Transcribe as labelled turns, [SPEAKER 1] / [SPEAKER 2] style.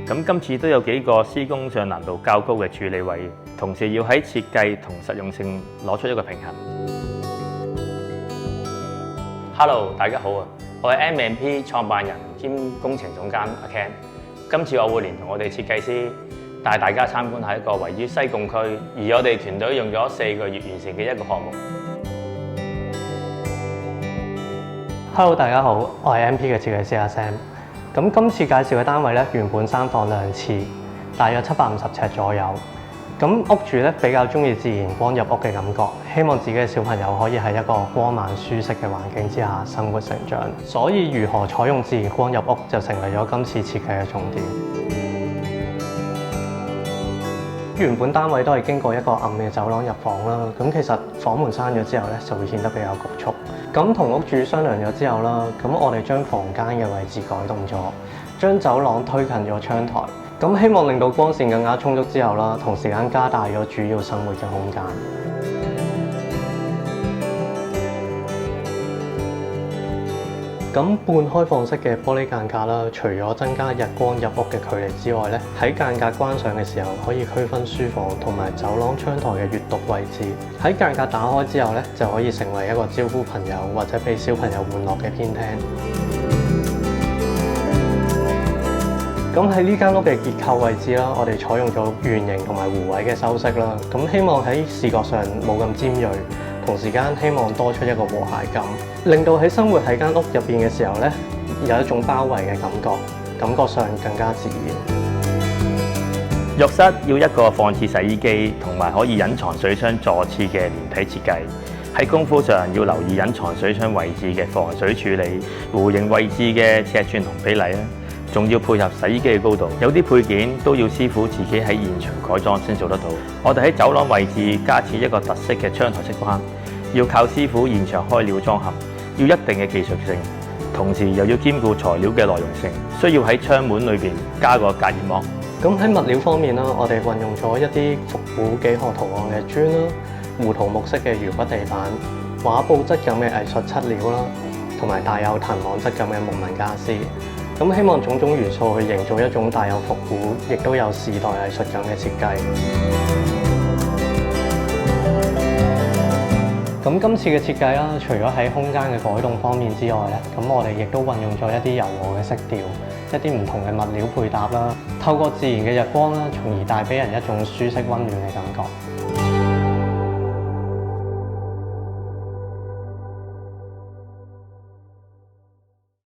[SPEAKER 1] 咁今次都有幾個施工上難度較高嘅處理位，同時要喺設計同實用性攞出一個平衡。Hello， 大家好啊！我係 M&P 創辦人兼工程總監阿 Ken。今次我會連同我哋設計師帶大家參觀下一個位於西貢區，而我哋團隊用咗4個月完成嘅一個項目。
[SPEAKER 2] Hello， 大家好，我係 MP 嘅設計師阿 Sam。咁今次介紹嘅單位咧，原本3房2廁，大約750尺左右。咁屋主咧比較中意自然光入屋嘅感覺，希望自己嘅小朋友可以喺一個光猛舒適嘅環境之下生活成長。所以如何採用自然光入屋就成為咗今次設計嘅重點。原本單位都係經過一個暗嘅走廊入房啦，咁其實房門閂咗之後咧就會顯得比較局促。咁同屋主商量咗之後啦，咁我哋將房間嘅位置改動咗，將走廊推近咗窗台，咁希望令到光線更加充足之後啦，同時間加大咗主要生活嘅空間。咁半開放式嘅玻璃間隔啦，除咗增加日光入屋嘅距離之外咧，喺間隔關上嘅時候可以區分書房同埋走廊窗台嘅閱讀位置。喺間隔打開之後咧，就可以成為一個招呼朋友或者俾小朋友玩樂嘅偏廳。咁喺呢間屋嘅結構位置啦，我哋採用咗圓形同埋弧位嘅修飾啦。咁希望喺視覺上冇咁尖鋭。同時間希望多出一個和諧感，令到喺生活喺間屋入邊嘅時候咧，有一種包圍嘅感覺，感覺上更加自然。
[SPEAKER 1] 浴室要一個放置洗衣機同埋可以隱藏水箱座廁嘅連體設計。喺功夫上要留意隱藏水箱位置嘅防水處理、弧形位置嘅尺寸同比例啦，仲要配合洗衣機嘅高度。有啲配件都要師傅自己喺現場改裝先做得到。我哋喺走廊位置加設一個特色嘅窗台式框。要靠師傅現場開料裝嵌，要一定嘅技術性，同時又要兼顧材料嘅耐用性，需要喺窗門裏邊加個隔熱膜。
[SPEAKER 2] 咁喺物料方面啦，我哋運用咗一啲復古幾何圖案嘅磚啦，胡桃木色嘅魚骨地板、畫布質感嘅藝術漆料啦，同埋帶有藤網質感嘅木紋傢俬。咁希望種種元素去營造一種帶有復古，亦都有時代藝術感嘅設計。咁今次嘅設計啦，除咗喺空間嘅改動方面之外咧，咁我哋亦都運用咗一啲柔和嘅色調，一啲唔同嘅物料配搭啦，透過自然嘅日光啦，從而帶俾人一種舒適溫暖嘅感覺。